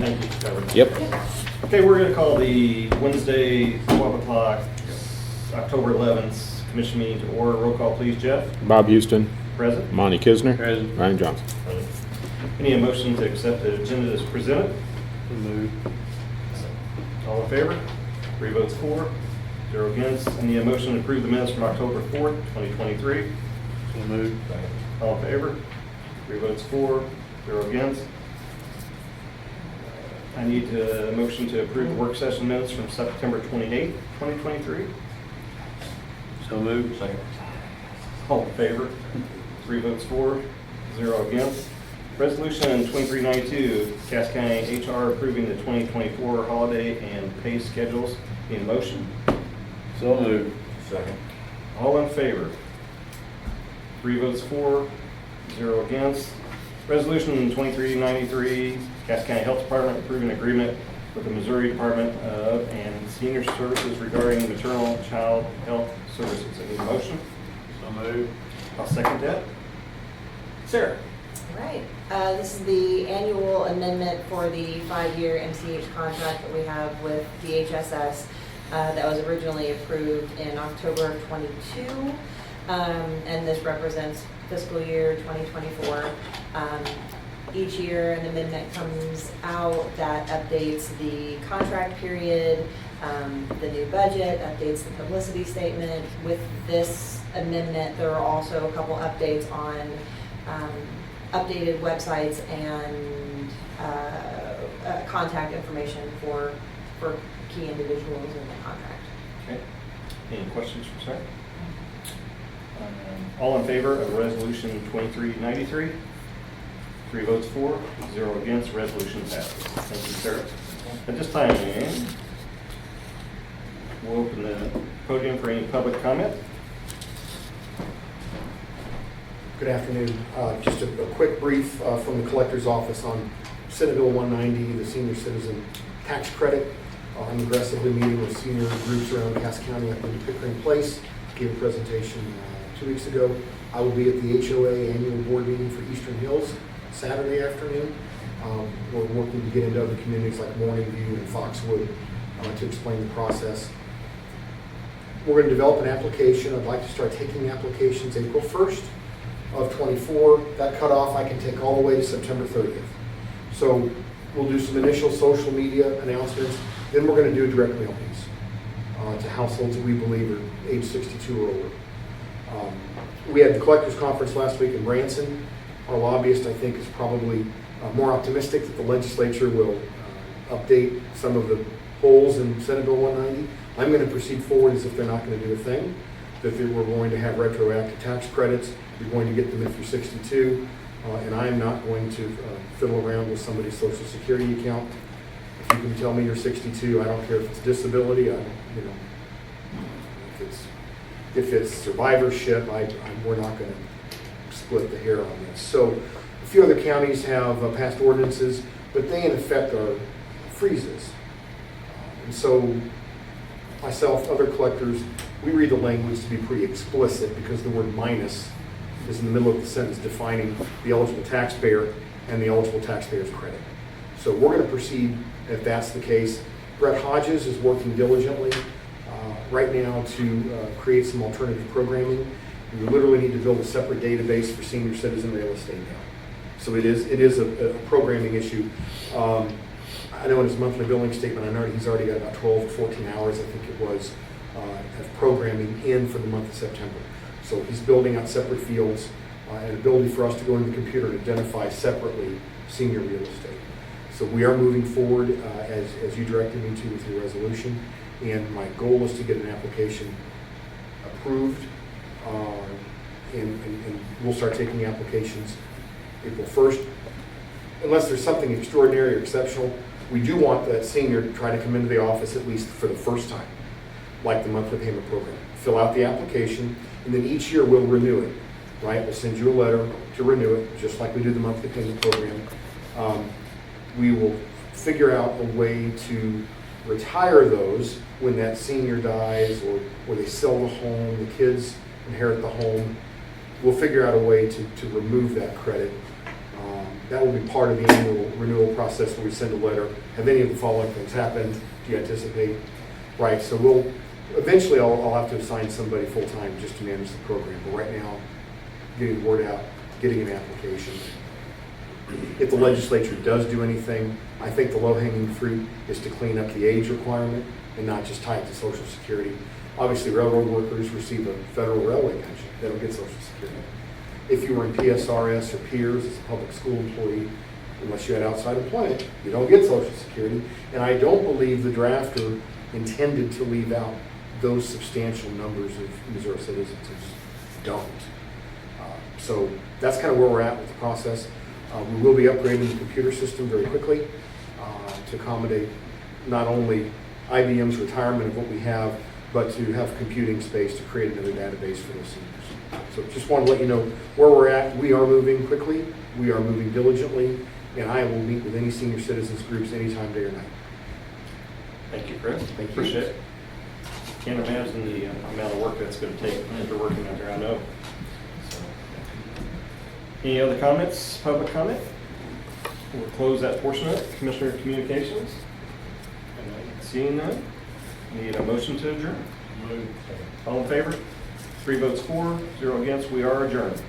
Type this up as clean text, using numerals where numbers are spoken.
Thank you for covering. Yep. Okay, we're going to call the Wednesday, 12 o'clock, October 11th, commission meeting to order. Roll call, please, Jeff. Bob Houston, Present. Monty Kisner, Present. Ryan Johnson. Any motion to accept the agenda as presented? All in favor? 3 votes for, 0 against. Any motion to approve the minutes from October 4th, 2023? So moved. All in favor? 3 votes for, 0 against. I need a motion to approve the work session minutes from September 28th, 2023. So moved. Second. All in favor? 3 votes for, 0 against. Resolution 2392, Cass County HR approving the 2024 holiday and pay schedules. Need a motion? So moved. Second. All in favor? 3 votes for, 0 against. Resolution 2393, Cass County Health Department approving agreement with the Missouri Department of and Senior Services regarding maternal and child health services. I need a motion. So moved. I'll second that. Sarah? All right, this is the annual amendment for the 5-year MCH contract that we have with DHSS that was originally approved in October of '22, and this represents fiscal year 2024. Each year an amendment comes out that updates the contract period, the new budget, updates the publicity statement. With this amendment, there are also a couple updates on updated websites and contact information for key individuals in the contract. Okay. Any questions for Sarah? All in favor of resolution 2393? 3 votes for, 0 against, resolution passes. Thank you, Sarah. At this time, we'll open the podium for any public comment. Good afternoon. Just a quick brief from the collector's office on Senate Bill 190, the senior citizen tax credit. I'm aggressively meeting with senior groups around Cass County. I've been to Pickering Place, gave a presentation 2 weeks ago. I will be at the HOA annual board meeting for Eastern Hills Saturday afternoon. We're working to get into other communities like Morningview and Foxwood to explain the process. We're going to develop an application. I'd like to start taking applications April 1st of 24. That cutoff I can take all the way to September 30th. So we'll do some initial social media announcements. Then we're going to do direct mailings to households that we believe are age 62 or older. We had the collectors conference last week in Branson. Our lobbyist, I think, is probably more optimistic that the legislature will update some of the holes in Senate Bill 190. I'm going to proceed forward as if they're not going to do a thing, that we're going to have retroactive tax credits. You're going to get them if you're 62, and I'm not going to fiddle around with somebody's Social Security account. If you can tell me you're 62, I don't care if it's disability, if it's survivorship, we're not going to split the hair on this. So a few other counties have passed ordinances, but they in effect are freezes. And so myself, other collectors, we read the language to be pretty explicit because the word minus is in the middle of the sentence defining the eligible taxpayer and the eligible taxpayer's credit. So we're going to proceed if that's the case. Brett Hodges is working diligently right now to create some alternative programming. We literally need to build a separate database for senior citizen real estate now. So it is a programming issue. I know in his monthly billing statement, I know he's already got about 12 or 14 hours, I think it was, of programming in for the month of September. So he's building out separate fields, an ability for us to go into the computer and identify separately senior real estate. So we are moving forward as you directed me to with your resolution, and my goal is to get an application approved, and we'll start taking applications April 1st. Unless there's something extraordinary or exceptional, we do want that senior to try to come into the office at least for the first time, like the monthly payment program. Fill out the application, and then each year we'll renew it, right? We'll send you a letter to renew it, just like we do the monthly payment program. We will figure out a way to retire those when that senior dies or they sell the home, the kids inherit the home. We'll figure out a way to remove that credit That will be part of the annual renewal process where we send a letter. Have any of the following things happened? Do you anticipate? Right, so eventually I'll have to assign somebody full-time just to manage the program. But right now, getting the word out, getting an application. If the legislature does do anything, I think the low-hanging fruit is to clean up the age requirement and not just tie it to Social Security. Obviously, railroad workers receive a federal railway pension. They don't get Social Security. If you were in PSRS or peers as a public school employee, unless you had outside employment, you don't get Social Security. And I don't believe the drafter intended to leave out those substantial numbers of Missouri citizens who just don't. So that's kind of where we're at with the process. We will be upgrading the computer system very quickly to accommodate not only IBM's retirement of what we have, but to have computing space to create another database for those seniors. So just want to let you know where we're at. We are moving quickly. We are moving diligently. And I will meet with any senior citizens groups anytime, day or night. Thank you, Chris. Thank you. Appreciate it. Can't imagine the amount of work that's going to take after working out there, I know. So, any other comments, public comment? We'll close that portion of it. Commissioner Communications? Seeing none, need a motion to adjourn. Move. All in favor? 3 votes for, 0 against. We are adjourned.